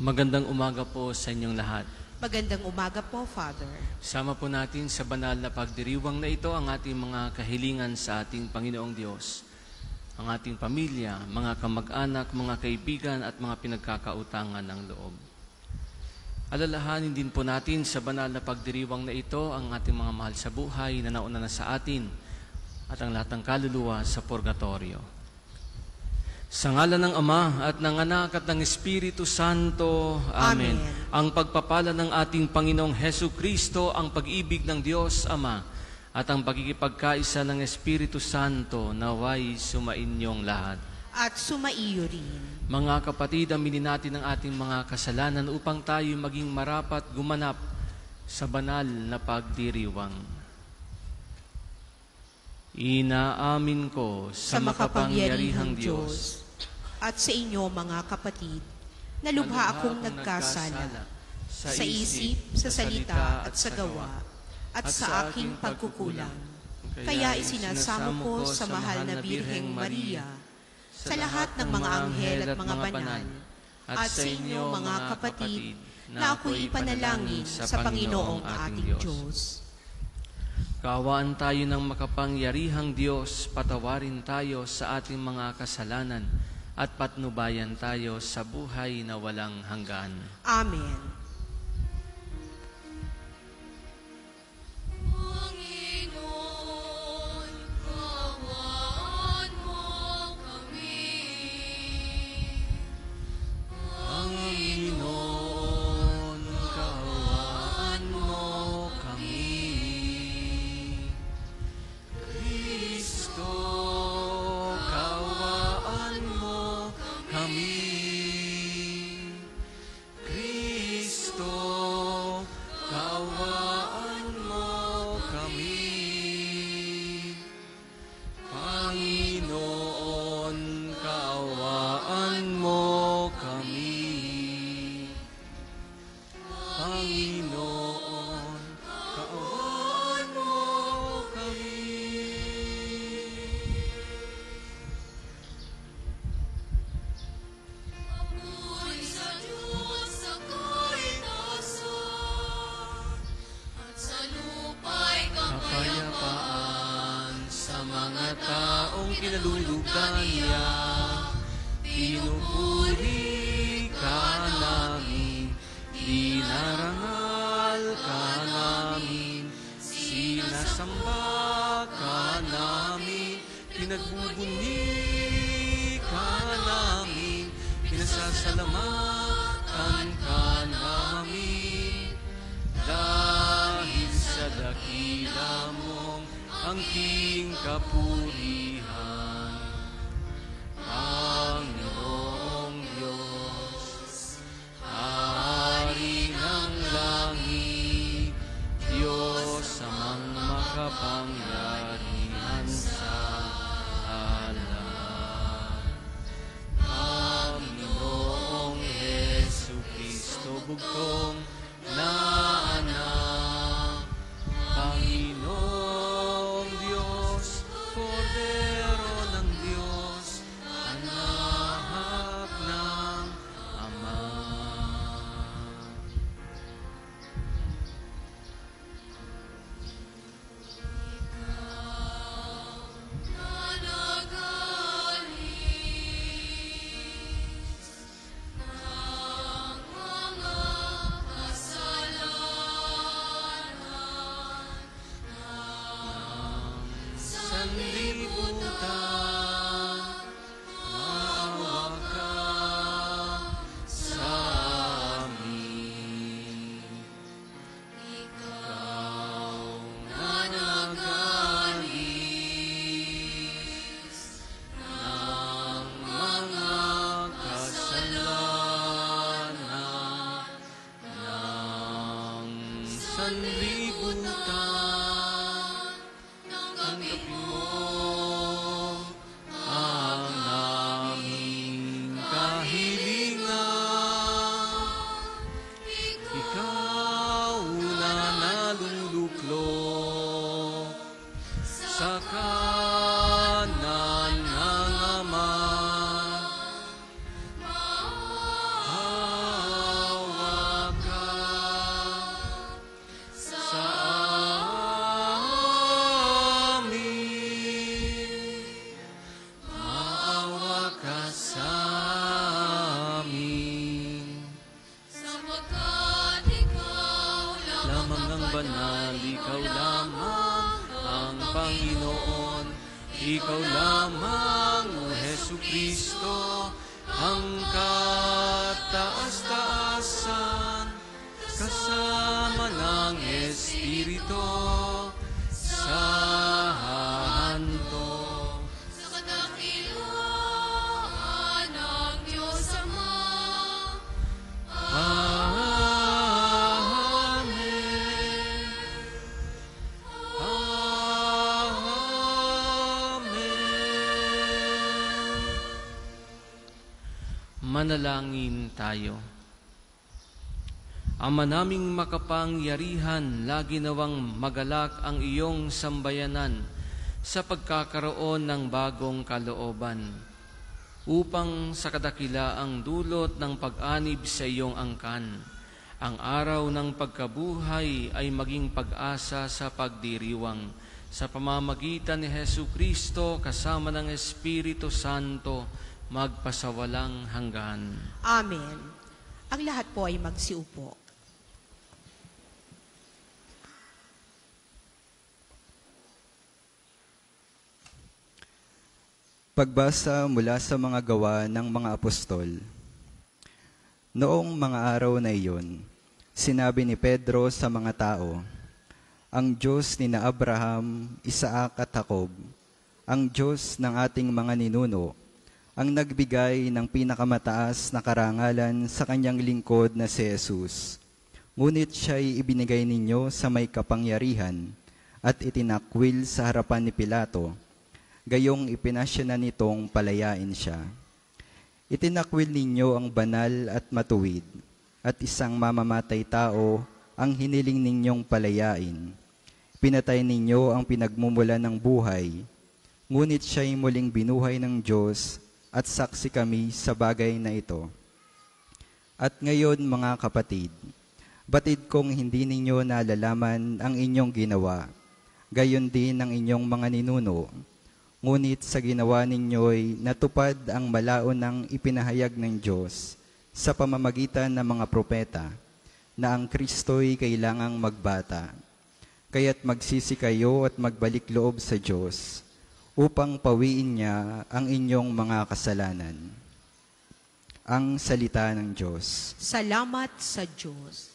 Magandang umaga po sa inyong lahat. Magandang umaga po, Father. Sama po natin sa banal na pagdiriwang na ito ang ating mga kahilingan sa ating Panginoong Diyos. Ang ating pamilya, mga kamag-anak, mga kaibigan at mga pinagkakautangan ng loob. Alalahanin din po natin sa banal na pagdiriwang na ito ang ating mga mahal sa buhay na nauna na sa atin at ang lahat ng kaluluwa sa purgatorio. Sa ngalan ng Ama at ng Anak at ng Espiritu Santo. Amen. Ang pagpapala ng ating Panginoong Hesu Kristo, ang pag-ibig ng Diyos Ama, at ang pagkikipagkaisa ng Espiritu Santo naway sumainyong lahat. At sumaiyo rin. Mga kapatid, aminin natin ang ating mga kasalanan upang tayo maging marapat gumanap sa banal na pagdiriwang. Inaamin ko sa makapangyarihang Diyos at sa inyo, mga kapatid, na lubha akong nagkasala sa isip, sa salita at sa gawa, at sa aking pagkukulang. Kaya isinasamo ko sa mahal na Birheng Maria, sa lahat ng mga anghel at mga banal, at sa inyo, mga kapatid, na ako'y ipanalangin sa Panginoong ating Diyos. Kaawaan tayo ng makapangyarihang Diyos, patawarin tayo sa ating mga kasalanan, at patnubayan tayo sa buhay na walang hanggan. Amen. Kinalulugaya, pinupuri ka namin, dinarangal ka namin, sinasamba ka namin, pinagbubuni ka namin, pinasasalamatan ka namin, dahil sa dakila mong angking kapurihan. Panginoong Diyos, Hari ng langit, Diyos amang makapangyarihan sa lahat. Panginoong Hesu Kristo, bugtong na anak, Panginoong Diyos, Cordero Ikaw lamang, O Jesucristo, ang kataas-taasan, kasama ng Espiritu Santo. Sa kadakilaan ng Diyos Ama. Amen. Amen. Manalangin tayo. Ama naming makapangyarihan, lagi nawang magalak ang iyong sambayanan sa pagkakaroon ng bagong kalooban, upang sa kadakilaang dulot ng pag-anib sa iyong angkan, ang araw ng pagkabuhay ay maging pag-asa sa pagdiriwang sa pamamagitan ni Jesucristo kasama ng Espiritu Santo, magpasawalang hanggan. Amen. Ang lahat po ay magsiupo. Pagbasa mula sa mga gawa ng mga apostol. Noong mga araw na iyon, sinabi ni Pedro sa mga tao, ang Diyos ni na Abraham, Isaac at Jacob, ang Diyos ng ating mga ninuno, ang nagbigay ng pinakamataas na karangalan sa kanyang lingkod na si Jesus. Ngunit siya'y ibinigay ninyo sa may kapangyarihan at itinakwil sa harapan ni Pilato, gayong ipinasya na nitong palayain siya. Itinakwil ninyo ang banal at matuwid, at isang mamamatay tao ang hiniling ninyong palayain. Pinatay ninyo ang pinagmumula ng buhay, ngunit siya'y muling binuhay ng Diyos, at saksi kami sa bagay na ito. At ngayon, mga kapatid, batid kong hindi ninyo nalalaman ang inyong ginawa, gayon din ang inyong mga ninuno. Ngunit sa ginawa ninyo'y natupad ang malaon ng ipinahayag ng Diyos sa pamamagitan ng mga propeta, na ang Kristo'y kailangang magbata. Kaya't magsisi kayo at magbalik loob sa Diyos, upang pawiin niya ang inyong mga kasalanan. Ang salita ng Diyos. Salamat sa Diyos.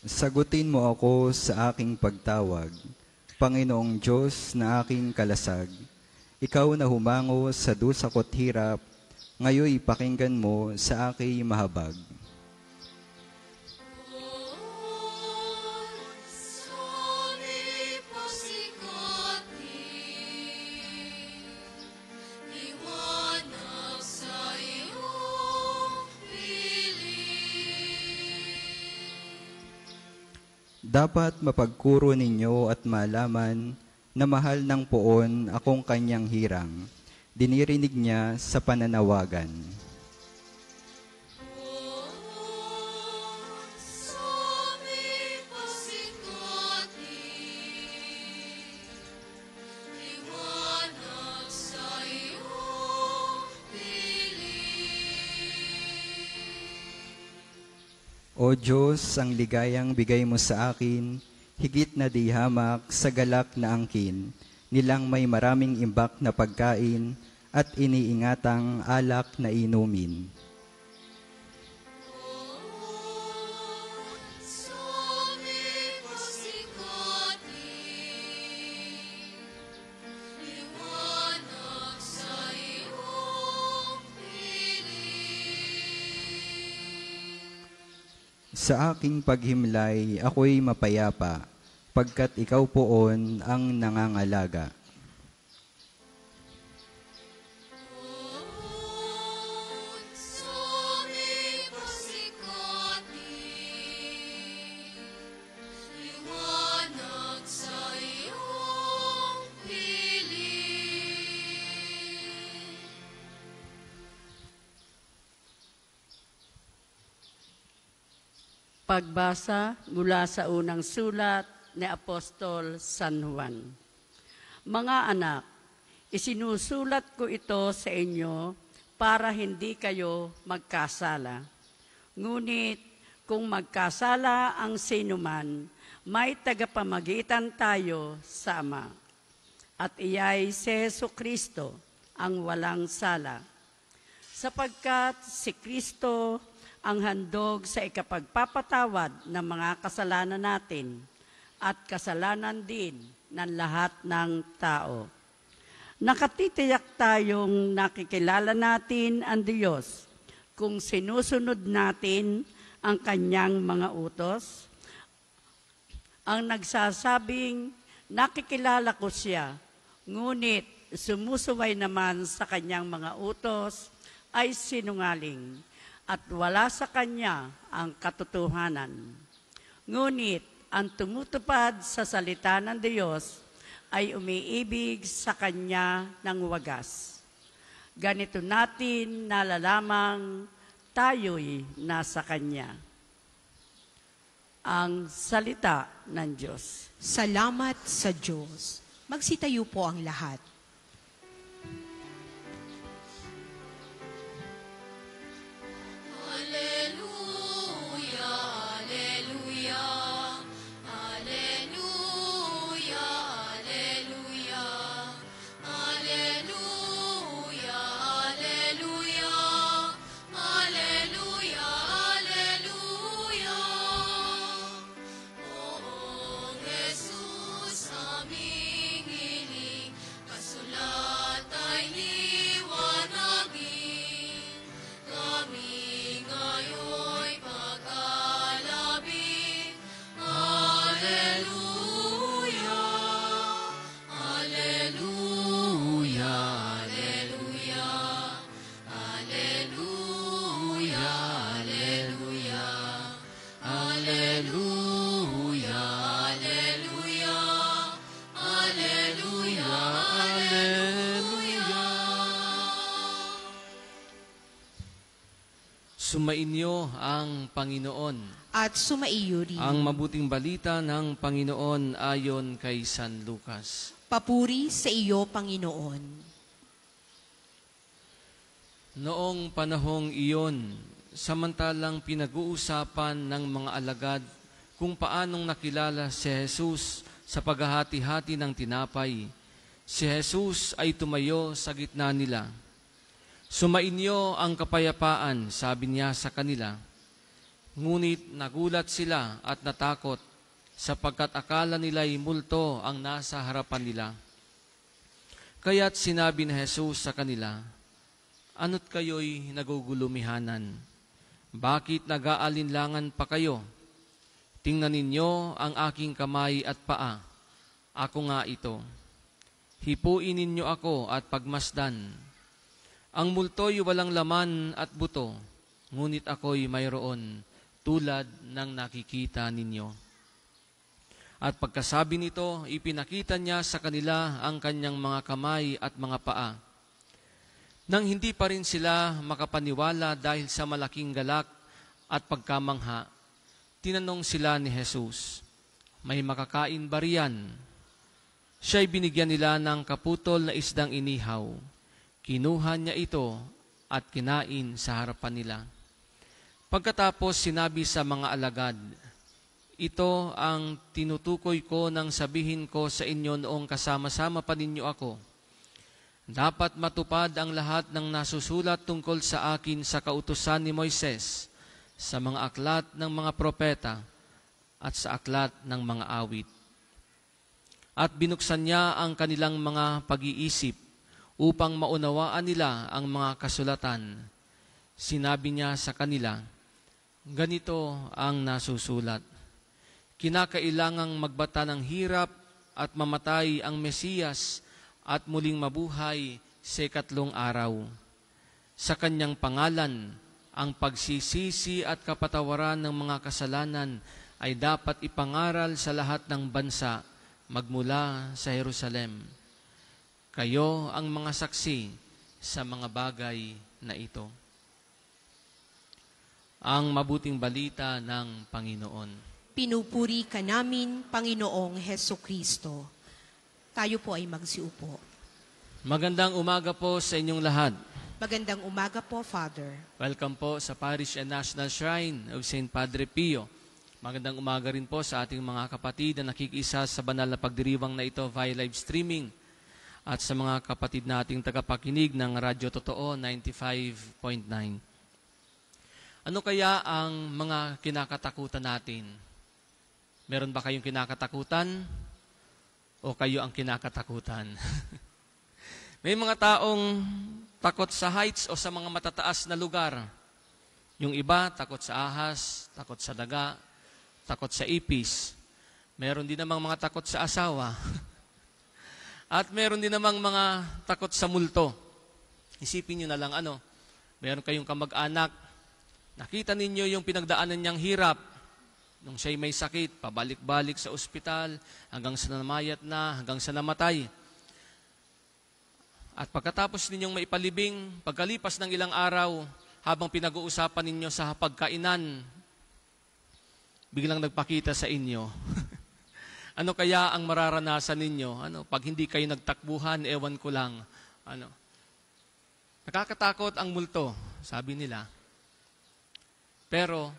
Sagutin mo ako sa aking pagtawag, Panginoong Diyos na aking kalasag. Ikaw na humango sa dusa ko't hirap, ngayoy pakinggan mo sa aking mahabag. Dapat mapagkuro ninyo at malaman na mahal ng poon akong kanyang hirang. Dinirinig niya sa pananawagan. O Diyos, ang ligayang bigay mo sa akin, higit na di hamak sa galak na angkin, nilang may maraming imbak na pagkain at iniingatang alak na inumin. Sa aking paghimlay, ako'y mapayapa, pagkat ikaw poon ang nangangalaga. Pagbasa mula sa unang sulat ni Apostol San Juan. Mga anak, isinusulat ko ito sa inyo para hindi kayo magkasala. Ngunit kung magkasala ang sinuman, may tagapamagitan tayo sa Ama. At iyay si Jesucristo ang walang sala. Sapagkat si Kristo ang handog sa ikapagpapatawad ng mga kasalanan natin at kasalanan din ng lahat ng tao. Nakatitiyak tayong nakikilala natin ang Diyos kung sinusunod natin ang Kanyang mga utos. Ang nagsasabing, nakikilala ko siya, ngunit sumusuway naman sa Kanyang mga utos ay sinungaling at wala sa Kanya ang katotohanan. Ngunit ang tumutupad sa salita ng Diyos ay umiibig sa Kanya ng wagas. Ganito natin nalalamang tayo'y nasa Kanya. Ang salita ng Diyos. Salamat sa Diyos. Magsitayo po ang lahat. Sumainyo ang Panginoon. At sumaiyo rin. Ang mabuting balita ng Panginoon ayon kay San Lucas. Papuri sa iyo, Panginoon. Noong panahong iyon, samantalang pinag-uusapan ng mga alagad kung paanong nakilala si Jesus sa paghahati-hati ng tinapay, si Jesus ay tumayo sa gitna nila. Sumainyo ang kapayapaan, sabi niya sa kanila. Ngunit nagulat sila at natakot sapagkat akala nila'y multo ang nasa harapan nila. Kaya't sinabi ni Jesus sa kanila, ano't kayo'y nagugulumihanan? Bakit nag-aalinlangan pa kayo? Tingnan ninyo ang aking kamay at paa. Ako nga ito. Hipuin ninyo ako at pagmasdan. Ang multo'y walang laman at buto, ngunit ako'y mayroon tulad ng nakikita ninyo. At pagkasabi nito, ipinakita niya sa kanila ang kanyang mga kamay at mga paa. Nang hindi pa rin sila makapaniwala dahil sa malaking galak at pagkamangha, tinanong sila ni Jesus, may makakain ba riyan? Siya'y binigyan nila ng kaputol na isdang inihaw. Kinuha niya ito at kinain sa harapan nila. Pagkatapos sinabi sa mga alagad, ito ang tinutukoy ko nang sabihin ko sa inyo noong kasama-sama pa ninyo ako. Dapat matupad ang lahat ng nasusulat tungkol sa akin sa kautusan ni Moises, sa mga aklat ng mga propeta at sa aklat ng mga awit. At binuksan niya ang kanilang mga pag-iisip upang maunawaan nila ang mga kasulatan. Sinabi niya sa kanila, ganito ang nasusulat. Kinakailangang magbata ng hirap at mamatay ang Mesiyas at muling mabuhay sa ikatlong araw. Sa kanyang pangalan, ang pagsisisi at kapatawaran ng mga kasalanan ay dapat ipangaral sa lahat ng bansa magmula sa Jerusalem. Kayo ang mga saksi sa mga bagay na ito. Ang mabuting balita ng Panginoon. Pinupuri ka namin, Panginoong Hesukristo. Tayo po ay magsiupo. Magandang umaga po sa inyong lahat. Magandang umaga po, Father. Welcome po sa Parish and National Shrine of St. Padre Pio. Magandang umaga rin po sa ating mga kapatid na nakikisa sa banal na pagdiriwang na ito via live streaming at sa mga kapatid nating tagapakinig ng Radyo Totoo 95.9. Ano kaya ang mga kinakatakutan natin? Meron ba kayong kinakatakutan o kayo ang kinakatakutan? May mga taong takot sa heights o sa mga matataas na lugar. Yung iba, takot sa ahas, takot sa daga, takot sa ipis. Meron din namang mga takot sa asawa. At meron din namang mga takot sa multo. Isipin nyo na lang meron kayong kamag-anak, nakita ninyo yung pinagdaanan niyang hirap, nung siya'y may sakit, pabalik-balik sa ospital, hanggang sa namayat na, hanggang sa namatay. At pagkatapos ninyong maipalibing, pagkalipas ng ilang araw, habang pinag-uusapan ninyo sa pagkainan, biglang nagpakita sa inyo. Ano kaya ang mararanasan ninyo? Pag hindi kayo nagtakbuhan, ewan ko lang. Nakakatakot ang multo, sabi nila. Pero,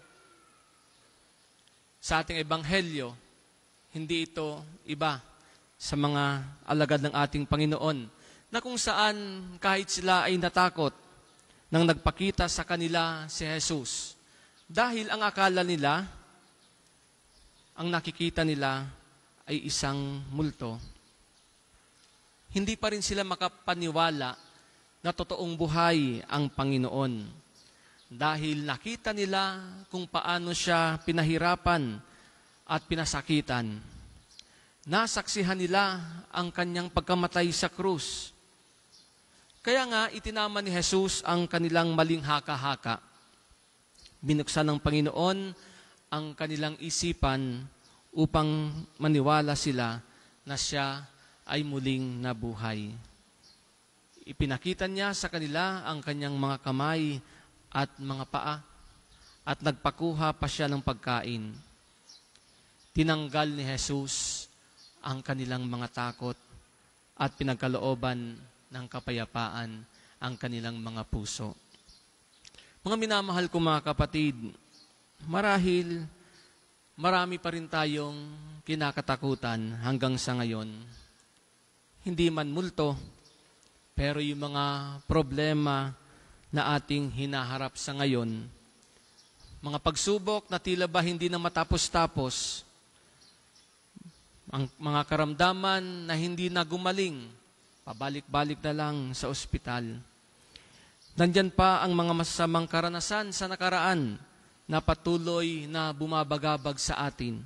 sa ating ebanghelyo, hindi ito iba sa mga alagad ng ating Panginoon, na kung saan kahit sila ay natakot nang nagpakita sa kanila si Jesus. Dahil ang akala nila, ang nakikita nila ay isang multo. Hindi pa rin sila makapaniwala na totoong buhay ang Panginoon. Dahil nakita nila kung paano siya pinahirapan at pinasakitan. Nasaksihan nila ang kanyang pagkamatay sa krus. Kaya nga, itinama ni Jesus ang kanilang maling haka-haka. Binuksan ng Panginoon ang kanilang isipan upang maniwala sila na siya ay muling nabuhay. Ipinakita niya sa kanila ang kanyang mga kamay at mga paa, at nagpakuha pa siya ng pagkain. Tinanggal ni Jesus ang kanilang mga takot at pinagkalooban ng kapayapaan ang kanilang mga puso. Mga minamahal ko mga kapatid, marahil marami pa rin tayong kinakatakutan hanggang sa ngayon. Hindi man multo, pero yung mga problema na ating hinaharap sa ngayon, mga pagsubok na tila ba hindi na matapos-tapos, ang mga karamdaman na hindi na gumaling, pabalik-balik na lang sa ospital. Nandyan pa ang mga masasamang karanasan sa nakaraan na patuloy na bumabagabag sa atin.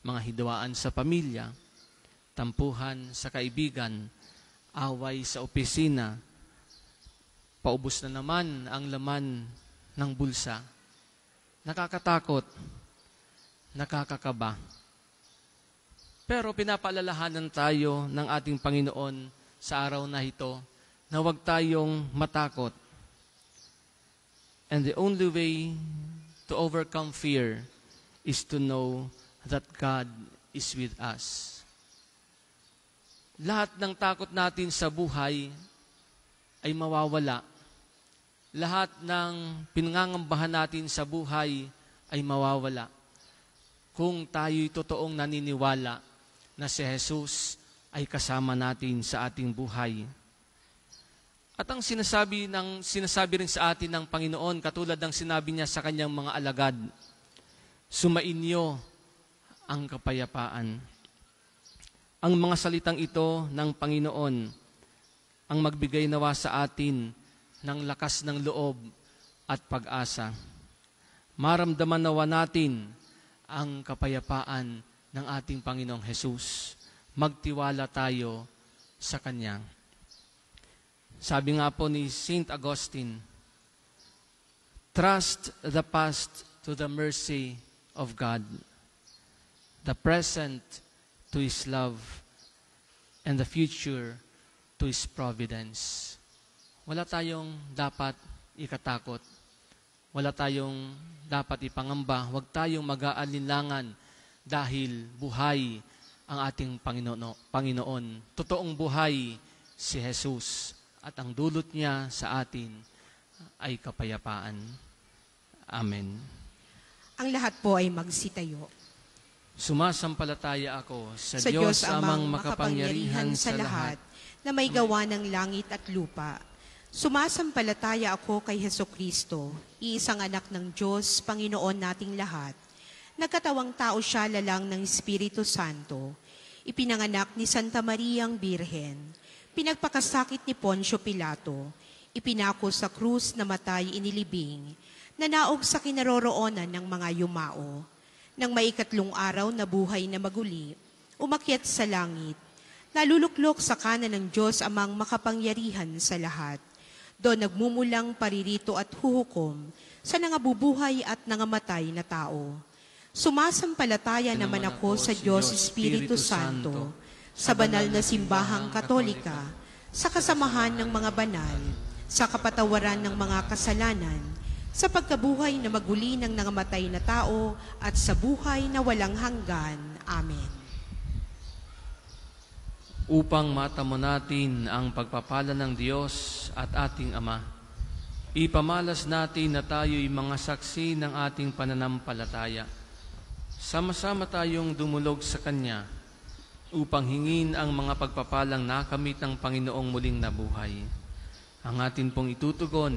Mga hidwaan sa pamilya, tampuhan sa kaibigan, away sa opisina, paubos na naman ang laman ng bulsa. Nakakatakot, nakakakaba. Pero pinapaalalahanan tayo ng ating Panginoon sa araw na ito na huwag tayong matakot. And the only way to overcome fear is to know that God is with us. Lahat ng takot natin sa buhay ay mawawala. Lahat ng pinangangambahan natin sa buhay ay mawawala kung tayo'y totoong naniniwala na si Jesus ay kasama natin sa ating buhay. At ang sinasabi rin sa atin ng Panginoon, katulad ng sinabi niya sa kanyang mga alagad, sumainyo ang kapayapaan. Ang mga salitang ito ng Panginoon ang magbigay nawa sa atin ng lakas ng loob at pag-asa. Maramdaman nawa natin ang kapayapaan ng ating Panginoong Hesus. Magtiwala tayo sa Kanya. Sabi nga po ni Saint Augustine, trust the past to the mercy of God, the present to His love, and the future to His providence. Wala tayong dapat ikatakot. Wala tayong dapat ipangamba. Huwag tayong mag-aalinlangan dahil buhay ang ating Panginoon. Totoong buhay si Jesus at ang dulot niya sa atin ay kapayapaan. Amen. Ang lahat po ay magsitayo. Sumasampalataya ako sa Diyos amang makapangyarihan sa lahat, na may gawa ng langit at lupa. Sumasampalataya ako kay Hesukristo, iisang anak ng Diyos, Panginoon nating lahat. Nagkatawang tao siya lalang ng Espiritu Santo. Ipinanganak ni Santa Mariang Birhen. Pinagpakasakit ni Poncio Pilato. Ipinako sa krus, namatay, inilibing. Nanaog sa kinaroroonan ng mga yumao. Nang maikatlong araw na buhay na maguli, umakyat sa langit. Naluluklok sa kanan ng Diyos amang makapangyarihan sa lahat. Doon nagmumulang paririto at huhukom sa nangabubuhay at nangamatay na tao. Sumasampalataya naman ako sa Diyos Espiritu Santo, sa banal na simbahang katolika, sa kasamahan ng mga banal, sa kapatawaran ng mga kasalanan, sa pagkabuhay na maguli ng nangamatay na tao, at sa buhay na walang hanggan. Amen. Upang matamo natin ang pagpapala ng Diyos at ating Ama, ipamalas natin na tayo'y mga saksi ng ating pananampalataya. Sama-sama tayong dumulog sa Kanya upang hingin ang mga pagpapalang nakamit ng Panginoong muling nabuhay. Ang atin pong itutugon,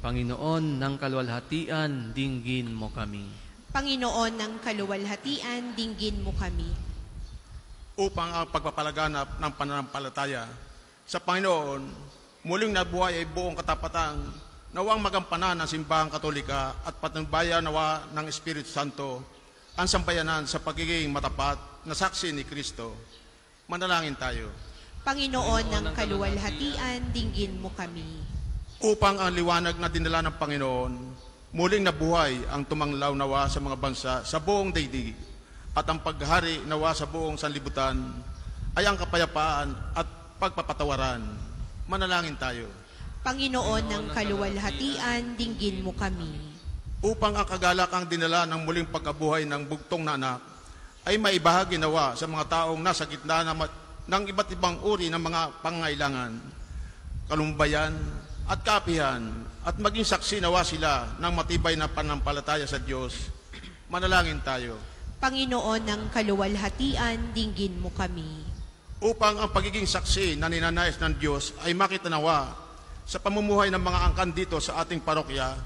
Panginoon ng kaluwalhatian, dinggin mo kami. Panginoon ng kaluwalhatian, dinggin mo kami. Upang ang pagpapalaganap ng pananampalataya sa Panginoon, muling nabuhay ay buong katapatang nawang magampanan ng simbahang katolika at patnubayan nawa ng Espiritu Santo ang sambayanan sa pagiging matapat na saksi ni Kristo. Manalangin tayo. Panginoon ng kaluwalhatian, dinggin mo kami. Upang ang liwanag na dinala ng Panginoon, muling nabuhay ang tumanglaw nawa sa mga bansa sa buong daigdig, at ang paghari nawa sa buong sanlibutan ay ang kapayapaan at pagpapatawaran. Manalangin tayo. Panginoon ng kaluwalhatian, dinggin mo kami. Upang ang kagalakang dinala ng muling pagkabuhay ng bugtong na anak ay maibahagi nawa sa mga taong nasa gitna ng iba't ibang uri ng mga pangangailangan, kalumbayan at kapihan, at maging saksi nawa sila ng matibay na pananampalataya sa Diyos. Manalangin tayo. Panginoon ng kaluwalhatian, dinggin mo kami. Upang ang pagiging saksi na ninanais ng Diyos ay makita nawa sa pamumuhay ng mga angkan dito sa ating parokya,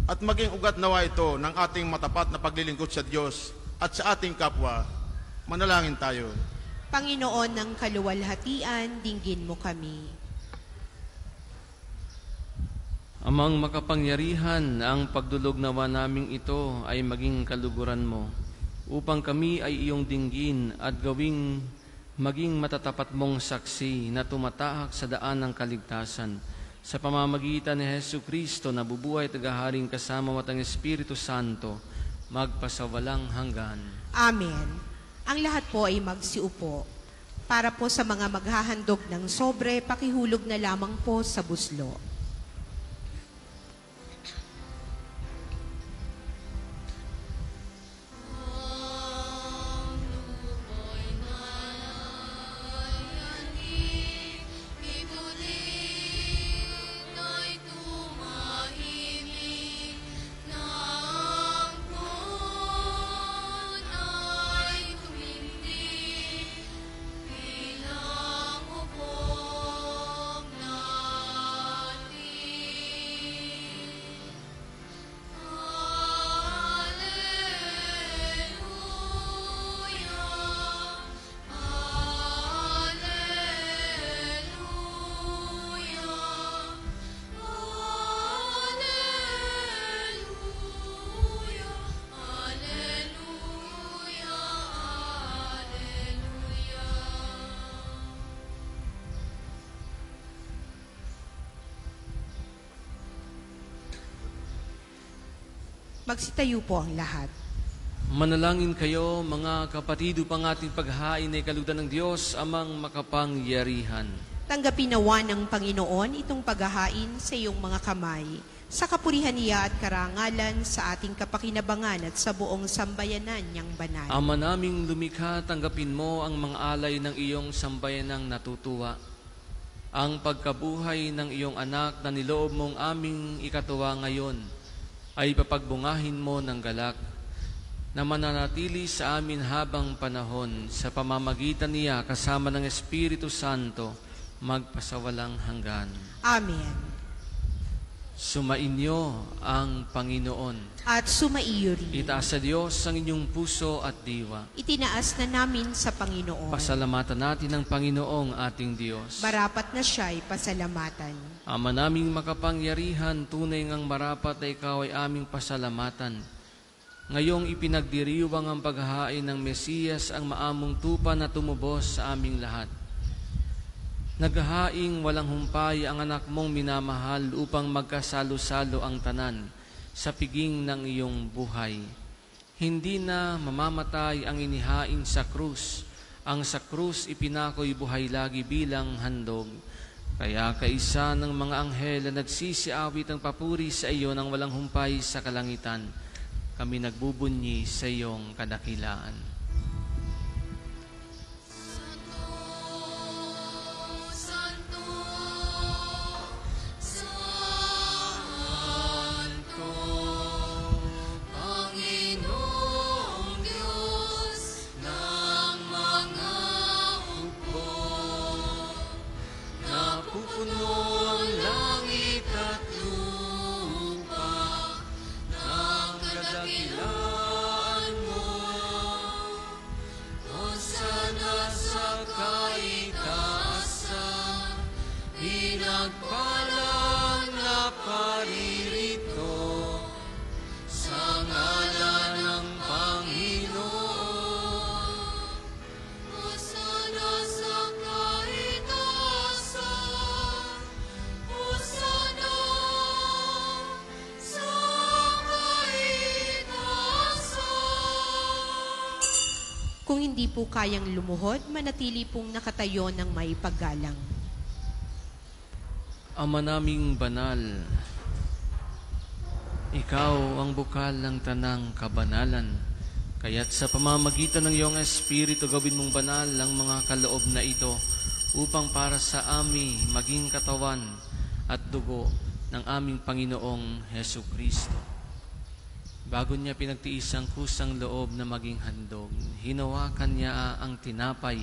at maging ugat nawa ito ng ating matapat na paglilingkod sa Diyos at sa ating kapwa. Manalangin tayo. Panginoon ng kaluwalhatian, dinggin mo kami. Amang makapangyarihan, ang pagdulog nawa naming ito ay maging kaluguran mo, upang kami ay iyong dinggin at maging matatapat mong saksi na tumatahak sa daan ng kaligtasan, sa pamamagitan ni Hesukristo na bubuhay tagaharing kasama mo at ang Espiritu Santo, magpasawalang hanggan. Amen. Ang lahat po ay magsiupo. Para po sa mga maghahandog ng sobre, pakihulog na lamang po sa buslo. Magsitayo po ang lahat. Manalangin kayo, mga kapatid, upang ating paghain ay kalugdan ng Diyos, amang makapangyarihan. Tanggapin nawa ng Panginoon itong paghahain sa iyong mga kamay, sa kapurihan niya at karangalan sa ating kapakinabangan at sa buong sambayanan niyang banal. Ama naming lumikha, tanggapin mo ang mga alay ng iyong sambayanang natutuwa. Ang pagkabuhay ng iyong anak na niloob mong aming ikatuwa ngayon ay papagbungahin mo ng galak na mananatili sa amin habang panahon sa pamamagitan niya kasama ng Espiritu Santo magpasawalang hanggan. Amen. Sumainyo ang Panginoon. At sumaiyo rin. Itaas sa Diyos ang inyong puso at diwa. Itinaas na namin sa Panginoon. Pasalamatan natin ang Panginoong ating Diyos. Marapat na siya'y pasalamatan. Ama naming makapangyarihan, tunay ngang marapat na ikaw ay aming pasalamatan. Ngayong ipinagdiriwang ang paghahain ng Mesiyas, ang maamong tupa na tumubos sa aming lahat. Naghahaing walang humpay ang anak mong minamahal upang magkasalo-salo ang tanan sa piging ng iyong buhay. Hindi na mamamatay ang inihain sa krus. Ang sa krus ipinako'y buhay lagi bilang handog. Kaya kaisa ng mga anghel na nagsisiawit ang papuri sa iyo ng walang humpay sa kalangitan, kami nagbubunyi sa iyong kadakilaan. Pinagpalang na paririto sa ngalan ng Panginoon. Hosana sa kaitaasan, Hosana sa kaitaasan. Kung hindi po kayang lumuhod, manatili pong nakatayo ng may paggalang. Ama naming banal, ikaw ang bukal ng tanang kabanalan. Kaya't sa pamamagitan ng iyong Espiritu, gawin mong banal ang mga kaloob na ito upang para sa amin maging katawan at dugo ng aming Panginoong Hesu Kristo. Bago niya pinagtiis ang kusang loob na maging handog, hinawakan niya ang tinapay,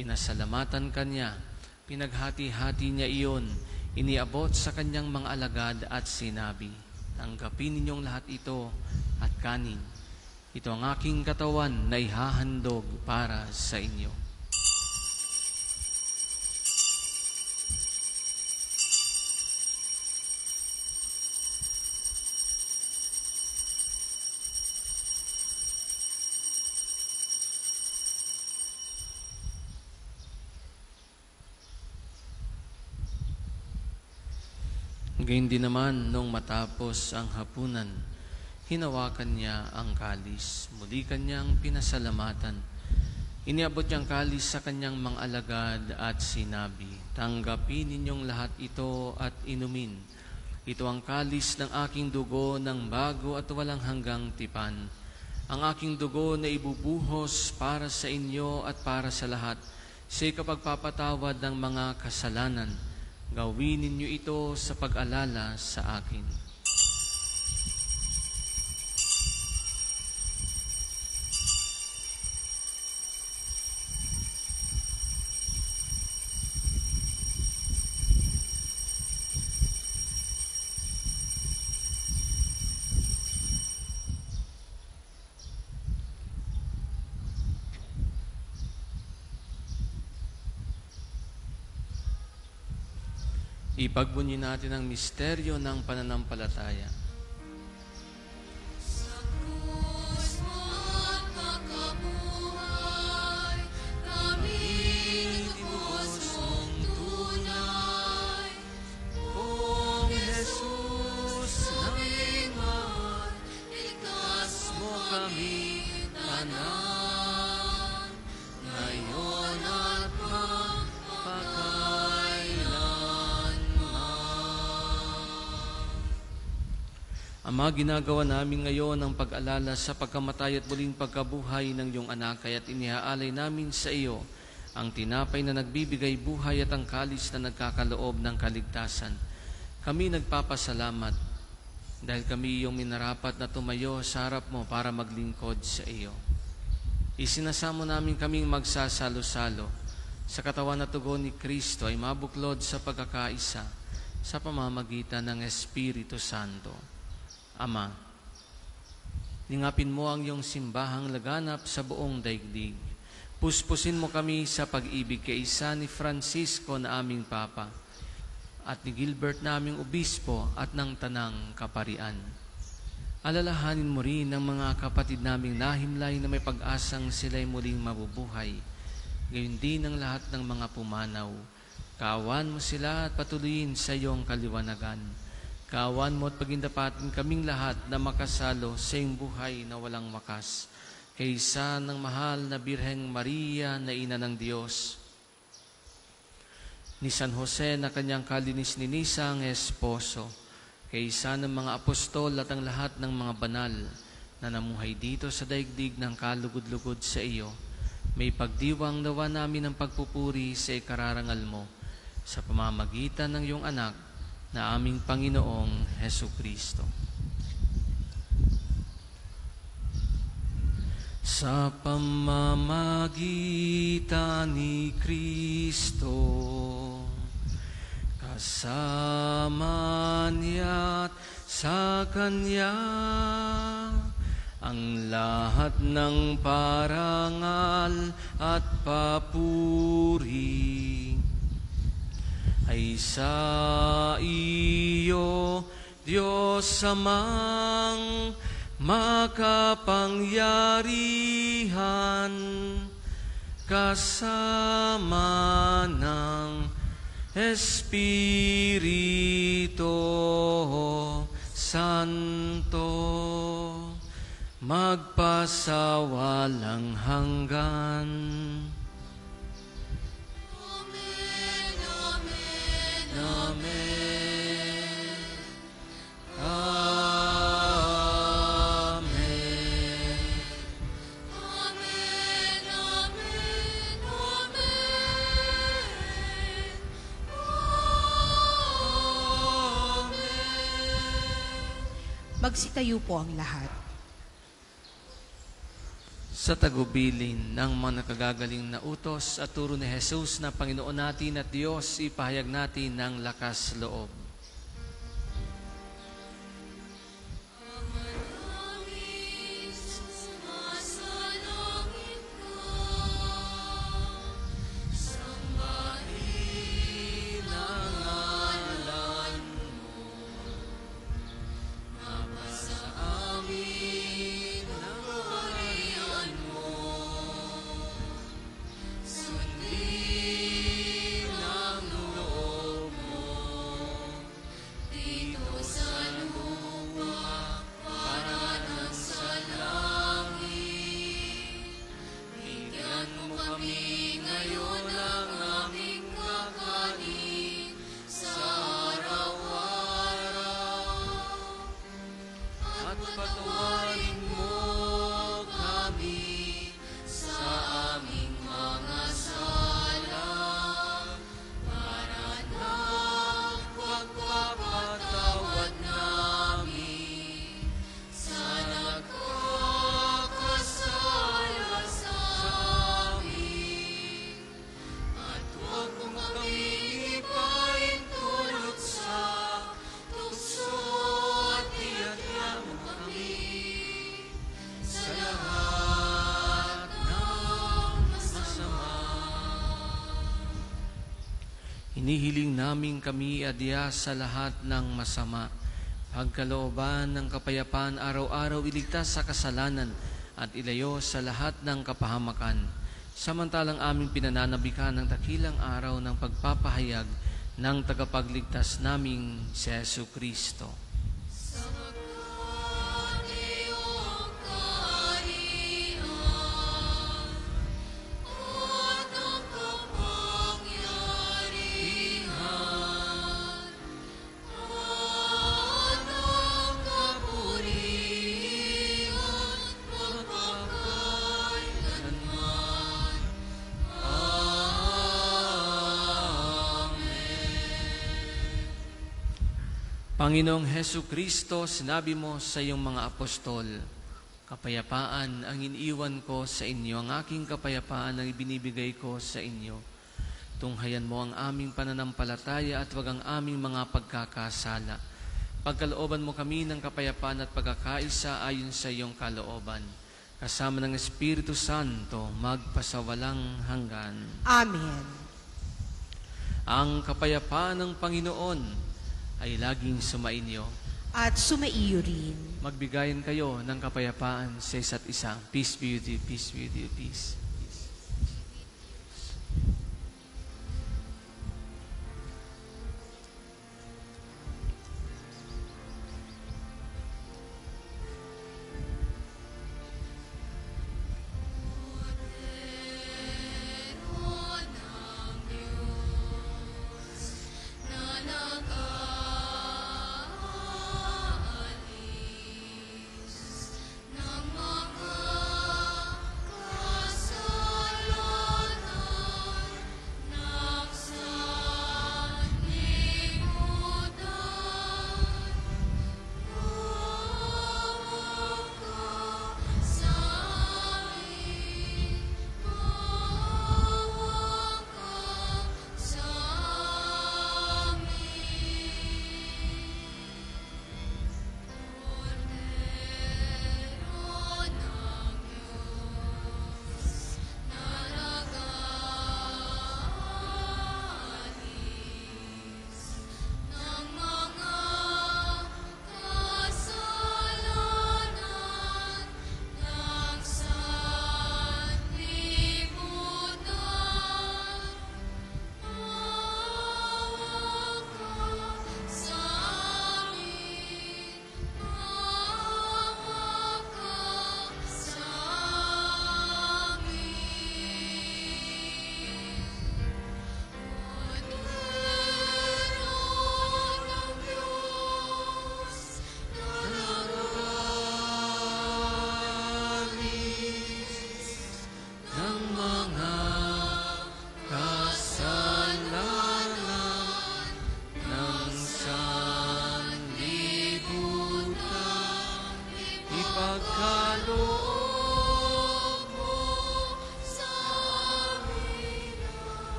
pinasalamatan kanya, pinaghati-hati niya iyon, iniabot sa kanyang mga alagad at sinabi, tanggapin ninyong lahat ito at kanin. Ito ang aking katawan na ihahandog para sa inyo. Gayun din naman, nung matapos ang hapunan, hinawakan niya ang kalis. Muli kanyang pinasalamatan. Iniabot niyang kalis sa kanyang mga alagad at sinabi, tanggapin ninyong lahat ito at inumin. Ito ang kalis ng aking dugo ng bago at walang hanggang tipan. Ang aking dugo na ibubuhos para sa inyo at para sa lahat sa ikapagpapatawad ng mga kasalanan. Gawin ninyo ito sa pag-alala sa akin. Ipagbunyi natin ang misteryo ng pananampalataya. Sa krus mo at pagkabuhay, kami tinubos mong tunay. Kung Jesus naming mahal, Ama, ginagawa namin ngayon ang pag-alala sa pagkamatay at muling pagkabuhay ng iyong anak, kaya't inihaalay namin sa iyo ang tinapay na nagbibigay buhay at ang kalis na nagkakaloob ng kaligtasan. Kami nagpapasalamat dahil kami iyong minarapat na tumayo sa harap mo para maglingkod sa iyo. Isinasamo namin kaming magsasalo-salo sa katawan na tugon ni Kristo ay mabuklod sa pagkakaisa sa pamamagitan ng Espiritu Santo. Ama, lingapin mo ang iyong simbahang laganap sa buong daigdig. Puspusin mo kami sa pag-ibig kay isa ni Francisco na aming Papa at ni Gilbert na aming Obispo at ng Tanang Kaparian. Alalahanin mo rin ang mga kapatid naming nahimlay na may pag-asang sila'y muling mabubuhay. Gayon din ang lahat ng mga pumanaw. Kaawan mo sila at patuloyin sa iyong kaliwanagan. Kaawan mo at pagindapatin kaming lahat na makasalo sa iyong buhay na walang wakas. Kaysa ng mahal na Birheng Maria na Ina ng Diyos, ni San Jose na kanyang kalinis-ninisang esposo, kaysa ng mga apostol at ang lahat ng mga banal na namuhay dito sa daigdig ng kalugod-lugod sa iyo, may pagdiwang nawa namin ang pagpupuri sa ikararangal mo sa pamamagitan ng iyong anak na aming Panginoong Hesukristo. Sa pamamagitan ni Kristo, kasama niya't sa Kanya, ang lahat ng parangal at papuri ay sa iyo, Diyos Amang makapangyarihan, kasama ng Espiritu Santo, magpasawalang hanggan. Amen, amen, Amen. amen, amen, Magsitayo po ang lahat. Sa tagubilin ng mga nakagagaling na utos at turo ni Jesus na Panginoon natin at Diyos, ipahayag natin ng lakas loob. sumasalangit ka, sambahin ang ngalan mo, mapasa amin ang kaharian mo, sundin ang loob mo, dito sa lupa para sa langit. Bigyan mo kami ngayon ng aming kakanin sa araw-araw. At patawarin mo kami sa aming mga sala para ng pagpapatawad namin sa nagkakasala sa amin. At huwag mo kami ipaintulot sa tukso at iadya mo kami sa lahat ng masama. Hinihiling namin kami adya sa lahat ng masama. Pagkalooban ng kapayapaan araw-araw iligtas sa kasalanan at ilayo sa lahat ng kapahamakan. Samantalang aming pinananabikan ng dakilang araw ng pagpapahayag ng tagapagligtas naming si Jesucristo. Iyong kaharian at ang kapangyarihan at ang kabuhayan Panginoong Hesu Kristo, sinabi mo sa iyong mga apostol, kapayapaan ang iniiwan ko sa inyo, ang aking kapayapaan ang ibinibigay ko sa inyo. Tunghayan mo ang aming pananampalataya at wag ang aming mga pagkakasala. Pagkalooban mo kami ng kapayapaan at pagkakaisa ayon sa iyong kalooban. Kasama ng Espiritu Santo, magpasawalang hanggan. Amen. Ang kapayapaan ng Panginoon ay laging sumainyo. At sumaiyo rin. Magbigayan kayo ng kapayapaan sa isa't isa. Peace be with you, peace be with you, peace.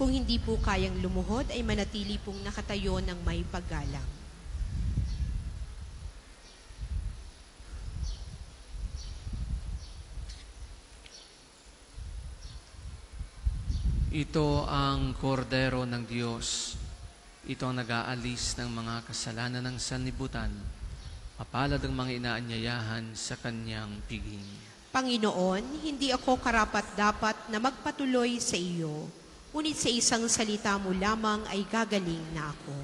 Kung hindi po kayang lumuhod, ay manatili pong nakatayo ng may paggalang. Ito ang kordero ng Diyos. Ito ang nag-aalis ng mga kasalanan ng sanlibutan. Mapalad ang mga inaanyayahan sa kanyang piging. Panginoon, hindi ako karapat-dapat na magpatuloy sa iyo, ngunit sa isang salita mo lamang ay gagaling na ako.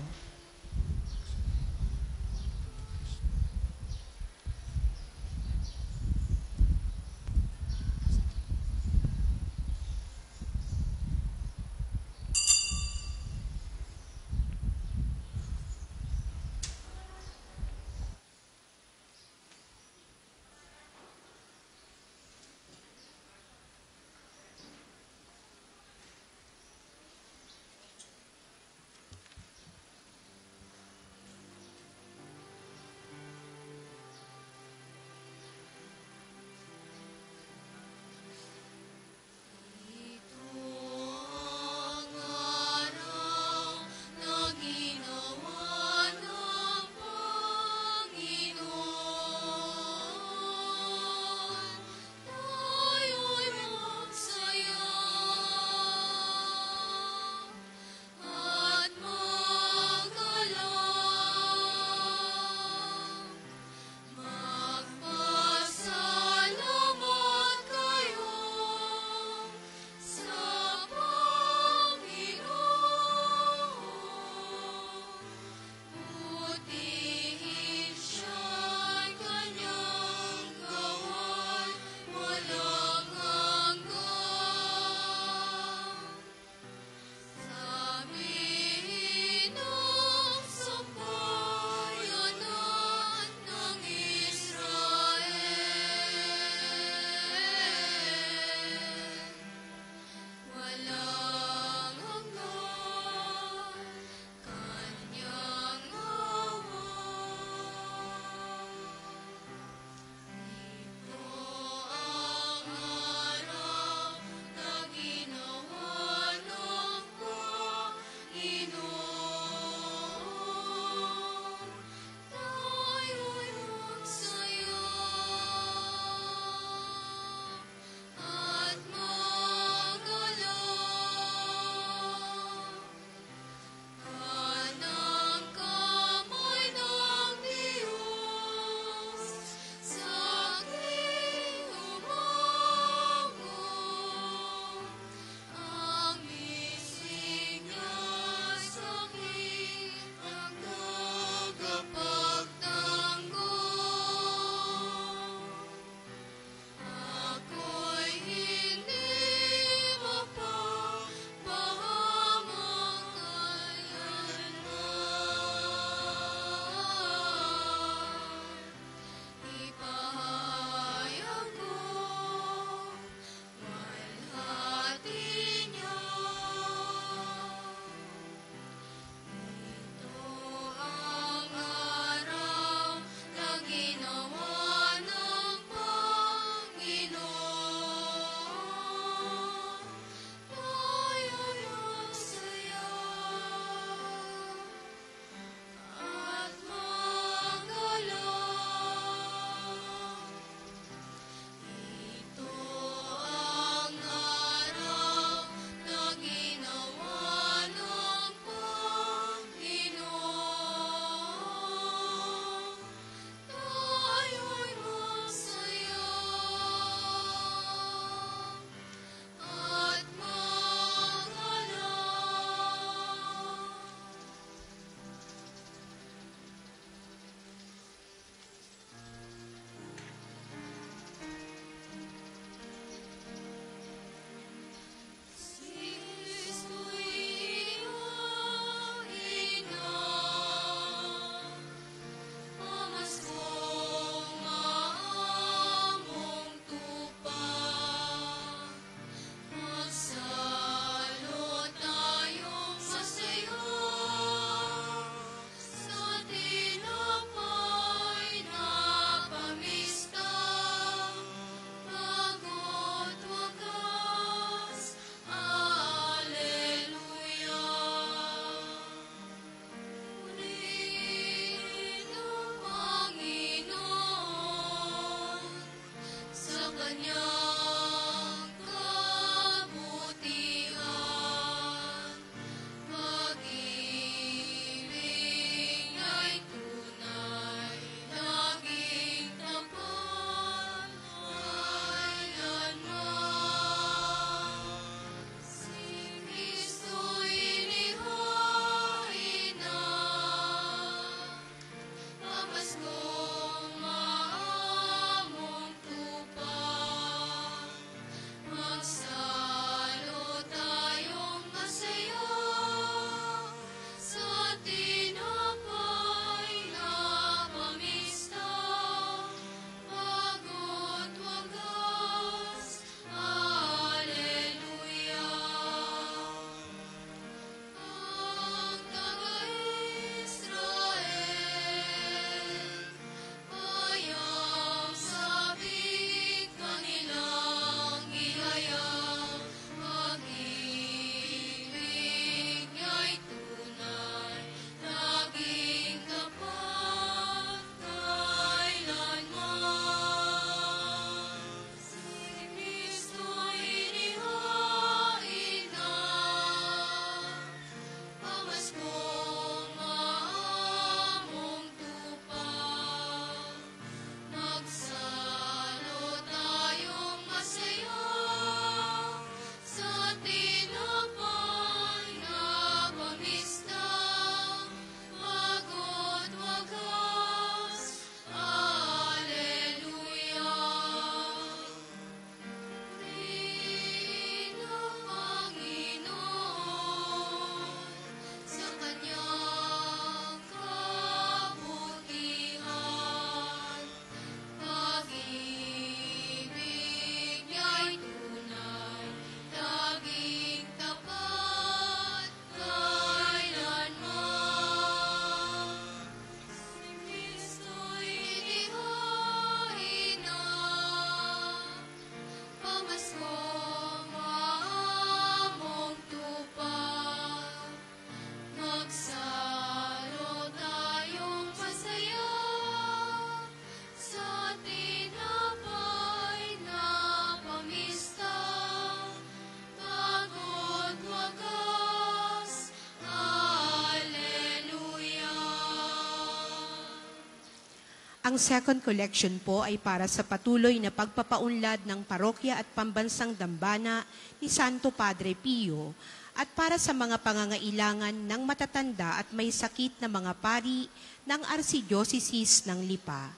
Ang second collection po ay para sa patuloy na pagpapaunlad ng parokya at pambansang dambana ni Santo Padre Pio at para sa mga pangangailangan ng matatanda at may sakit na mga pari ng Archdiocese ng Lipa.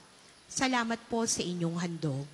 Salamat po sa inyong handog.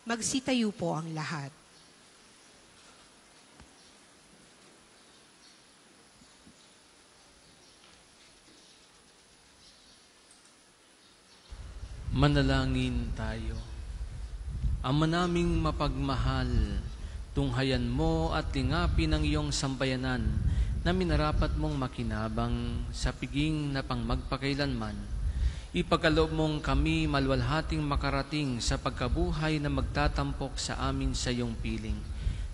Magsitayo po ang lahat. Manalangin tayo. Ama naming mapagmahal, tunghayan mo at lingapin ang iyong sambayanan na minarapat mong makinabang sa piging na pangmagpakailanman. Ipagkaloob mong kami malwalhating makarating sa pagkabuhay na magtatampok sa amin sa iyong piling.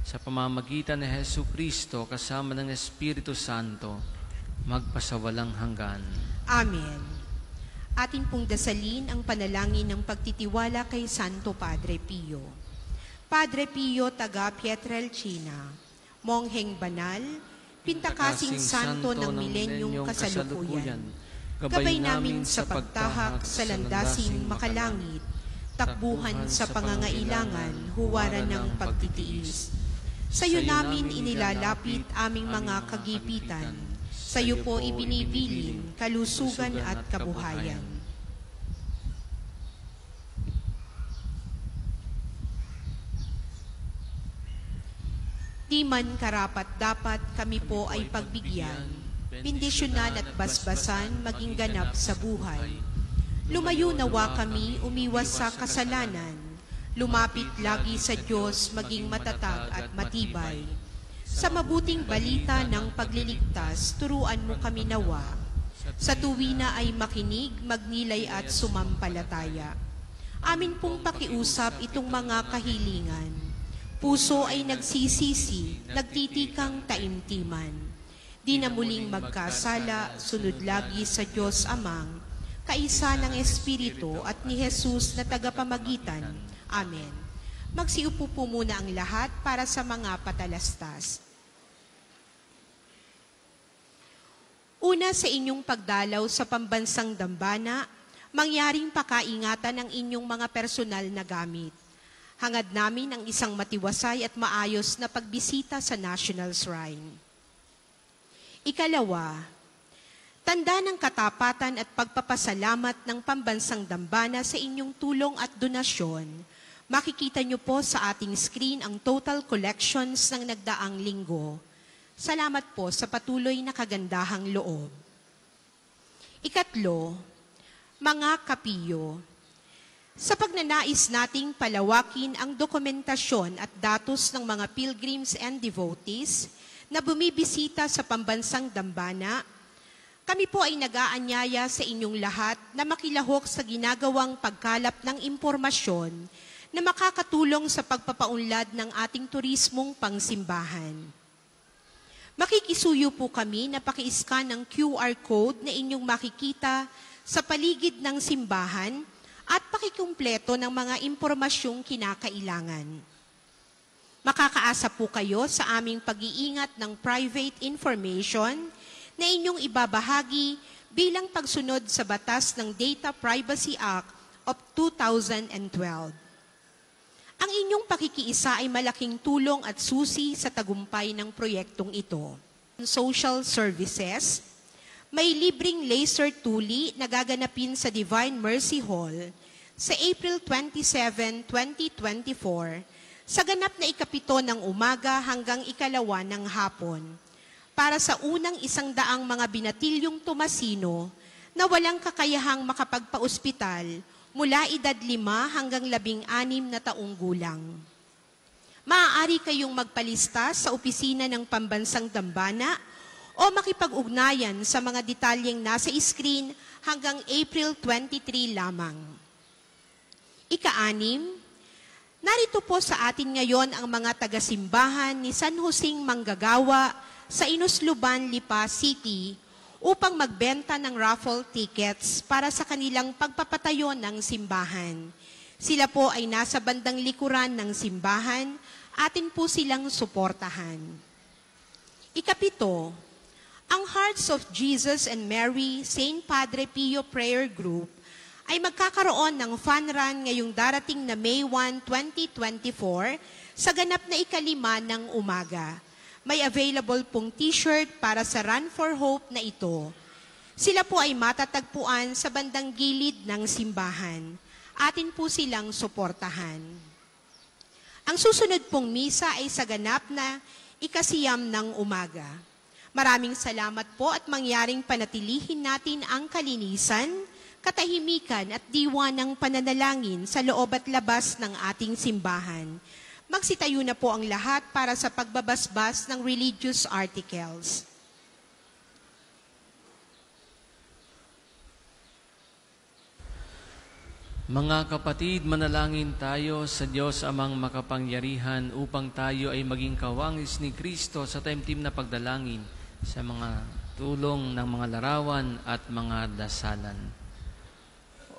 Sa pamamagitan ni Hesu Kristo kasama ng Espiritu Santo, magpasawalang hanggan. Amen. Atin pong dasalin ang panalangin ng pagtitiwala kay Santo Padre Pio. Padre Pio taga Pietrelcina, mongheng banal, pintakasing santo ng milenyong kasalukuyan. Gabay namin sa pagtahak sa landasing makalangit, takbuhan sa pangangailangan, huwaran ng pagtitiis. Sa iyo namin inilalapit aming mga kagipitan, sa iyo po ibinibilin kalusugan at kabuhayan. Di man karapat-dapat kami po ay pagbigyan, bendisyonan at basbasan maging ganap sa buhay. Lumayo nawa kami umiwas sa kasalanan, Lumapit lagi sa Diyos, maging matatag at matibay. Sa mabuting balita ng pagliligtas, turuan mo kami nawa. Sa tuwina ay makinig, magnilay at sumampalataya. Amin pong pakiusap itong mga kahilingan. Puso ay nagsisisi, nagtitikang taimtiman. Di na muling magkasala, sunod lagi sa Diyos Amang, kaisa ng Espiritu at ni Jesus na tagapamagitan. Amen. Magsiupo po muna ang lahat para sa mga patalastas. Una sa inyong pagdalaw sa pambansang dambana, mangyaring pakaingatan ang inyong mga personal na gamit. Hangad namin ang isang matiwasay at maayos na pagbisita sa National Shrine. Ikalawa, tanda ng katapatan at pagpapasalamat ng pambansang dambana sa inyong tulong at donasyon. Makikita niyo po sa ating screen ang total collections ng nagdaang linggo. Salamat po sa patuloy na kagandahang loob. Ikatlo, mga kapiyo. Sa pagnanais nating palawakin ang dokumentasyon at datos ng mga pilgrims and devotees na bumibisita sa pambansang dambana, kami po ay nag-aanyaya sa inyong lahat na makilahok sa ginagawang pagkalap ng impormasyon na makakatulong sa pagpapaunlad ng ating turismong pangsimbahan. Makikisuyo po kami na paki-scan ng QR code na inyong makikita sa paligid ng simbahan at pakikumpleto ng mga impormasyong kinakailangan. Makakaasa po kayo sa aming pag-iingat ng private information na inyong ibabahagi bilang pagsunod sa batas ng Data Privacy Act of 2012. Ang inyong pakikiisa ay malaking tulong at susi sa tagumpay ng proyektong ito. Social Services, may libreng laser tuli na gaganapin sa Divine Mercy Hall sa April 27, 2024 sa ganap na 7 ng umaga hanggang 2 ng hapon para sa unang 100 mga binatilyong Tomasino na walang kakayahang makapagpa-ospital mula edad 5 hanggang 16 na taong gulang. Maaari kayong magpalista sa opisina ng Pambansang Dambana o makipag-ugnayan sa mga detalyeng nasa screen hanggang April 23 lamang. Ika-6, narito po sa atin ngayon ang mga taga-simbahan ni San Joseng Manggagawa sa Inusluban, Lipa City upang magbenta ng raffle tickets para sa kanilang pagpapatayo ng simbahan. Sila po ay nasa bandang likuran ng simbahan, atin po silang suportahan. Ika-7, ang Hearts of Jesus and Mary St. Padre Pio Prayer Group ay magkakaroon ng fun run ngayong darating na May 1, 2024 sa ganap na 5 ng umaga. May available pong t-shirt para sa Run for Hope na ito. Sila po ay matatagpuan sa bandang gilid ng simbahan. Atin po silang suportahan. Ang susunod pong misa ay sa ganap na 9 ng umaga. Maraming salamat po at mangyaring panatilihin natin ang kalinisan, katahimikan at diwa ng pananalangin sa loob at labas ng ating simbahan. Magsitayo na po ang lahat para sa pagbabasbas ng religious articles. Mga kapatid, manalangin tayo sa Diyos Amang makapangyarihan upang tayo ay maging kawangis ni Kristo sa taimtim na pagdalangin sa mga tulong ng mga larawan at mga dasalan.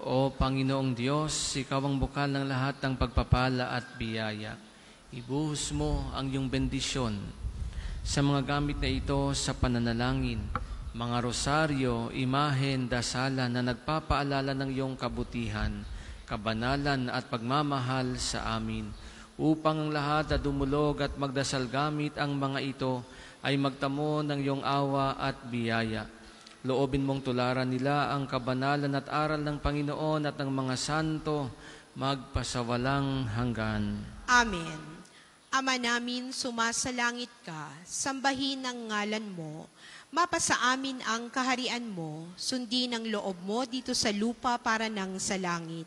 O Panginoong Diyos, Ikaw ang bukal ng lahat ng pagpapala at biyaya. Ibuhos mo ang iyong bendisyon sa mga gamit na ito sa pananalangin, mga rosaryo, imahen, dasalan na nagpapaalala ng iyong kabutihan, kabanalan at pagmamahal sa amin, upang ang lahat na dumulog at magdasal gamit ang mga ito ay magtamo ng iyong awa at biyaya. Loobin mong tularan nila ang kabanalan at aral ng Panginoon at ng mga santo magpasawalang hanggan. Amen. Ama namin, sumasalangit ka, sambahin ang ngalan mo, mapasa amin ang kaharian mo, sundin ang loob mo dito sa lupa para nang sa langit.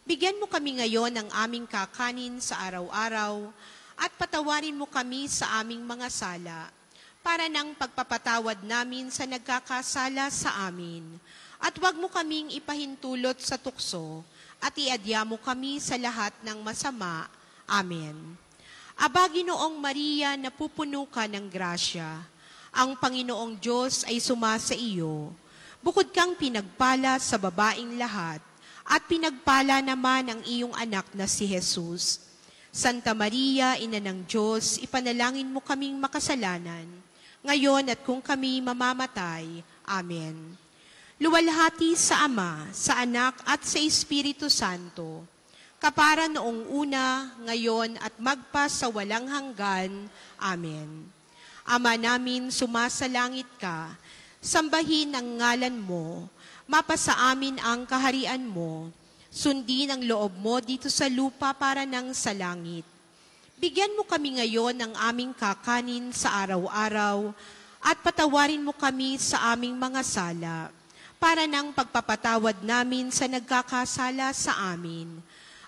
Bigyan mo kami ngayon ng aming kakanin sa araw-araw at patawarin mo kami sa aming mga sala para ng pagpapatawad namin sa nagkakasala sa amin. At huwag mo kaming ipahintulot sa tukso at iadya mo kami sa lahat ng masama. Amen. Aba, Ginoong Maria, napupuno ka ng grasya. Ang Panginoong Diyos ay sumasa iyo. Bukod kang pinagpala sa babaing lahat, at pinagpala naman ang iyong anak na si Jesus. Santa Maria, Ina ng Diyos, ipanalangin mo kaming makasalanan, ngayon at kung kami mamamatay. Amen. Luwalhati sa Ama, sa Anak at sa Espiritu Santo, kapara noong una, ngayon at magpa sa walang hanggan. Amen. Ama namin, sumasalangit ka, sambahin ang ngalan mo, mapasa amin ang kaharian mo, sundin ang loob mo dito sa lupa para ng sa langit. Bigyan mo kami ngayon ng aming kakanin sa araw-araw at patawarin mo kami sa aming mga sala para ng pagpapatawad namin sa nagkakasala sa amin.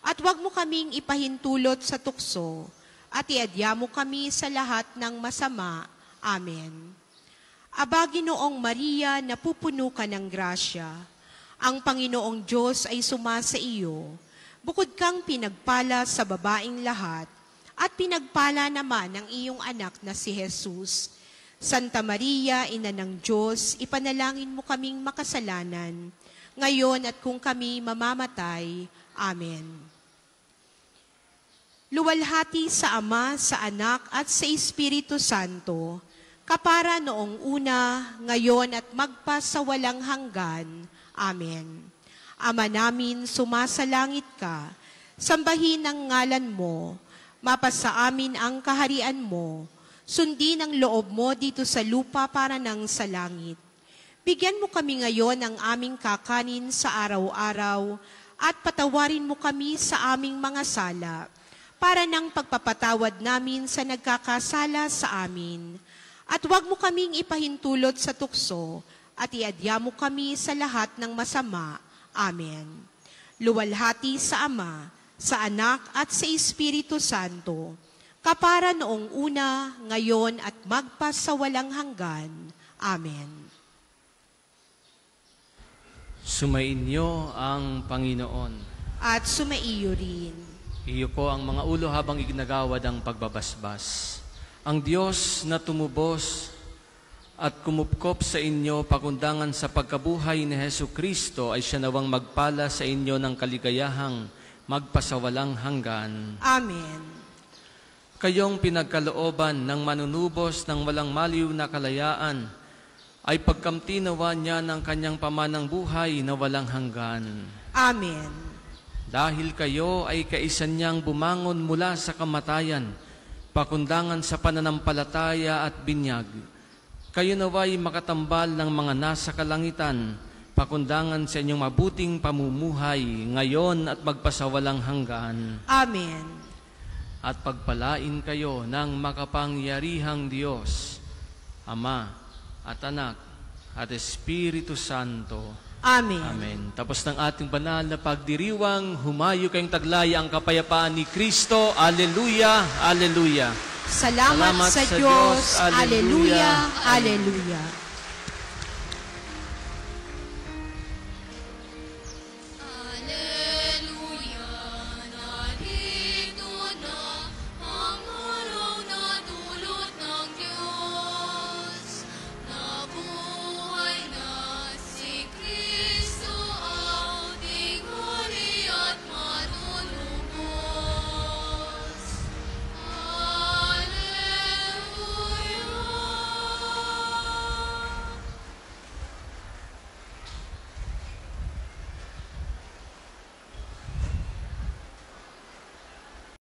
At huwag mo kaming ipahintulot sa tukso at iadya mo kami sa lahat ng masama. Amen. Aba, Ginoong Maria, napupuno ka ng grasya. Ang Panginoong Diyos ay sumasa iyo. Bukod kang pinagpala sa babaing lahat, at pinagpala naman ang iyong anak na si Jesus. Santa Maria, Ina ng Diyos, ipanalangin mo kaming makasalanan, ngayon at kung kami mamamatay. Amen. Luwalhati sa Ama, sa Anak at sa Espiritu Santo, kapara noong una, ngayon at magpa sa walang hanggan. Amen. Ama namin, sumasalangit ka, sambahin ang ngalan mo, mapasa amin ang kaharian mo, sundin ang loob mo dito sa lupa para ng sa langit. Bigyan mo kami ngayon ng aming kakanin sa araw-araw at patawarin mo kami sa aming mga sala para ng pagpapatawad namin sa nagkakasala sa amin. At huwag mo kaming ipahintulot sa tukso at iadya mo kami sa lahat ng masama. Amen. Luwalhati sa Ama, sa Anak at sa Espiritu Santo, kapara noong una, ngayon at magpa sa walang hanggan. Amen. Sumainyo ang Panginoon. At sumaiyo rin. Iyo po ang mga ulo habang iginagawad ang pagbabasbas. Ang Diyos na tumubos at kumupkop sa inyo pakundangan sa pagkabuhay ni Hesukristo ay siya nawang magpala sa inyo ng kaligayahang magpasawalang hanggan. Amen. Kayong pinagkalooban ng manunubos ng walang maliw na kalayaan, ay pagkamtinawa niya ng kanyang pamanang buhay na walang hanggan. Amen. Dahil kayo ay kaisan niyang bumangon mula sa kamatayan, pakundangan sa pananampalataya at binyag, kayo naway makatambal ng mga nasa kalangitan, pakundangan sa inyong mabuting pamumuhay, ngayon at magpasawalang hanggan. Amen. At pagpalain kayo ng makapangyarihang Diyos, Ama at Anak at Espiritu Santo. Amen. Amen. Tapos ng ating banal na pagdiriwang, humayo kayong taglaya ang kapayapaan ni Kristo. Alleluia, alleluia. Salamat sa Diyos. Alleluia, alleluia.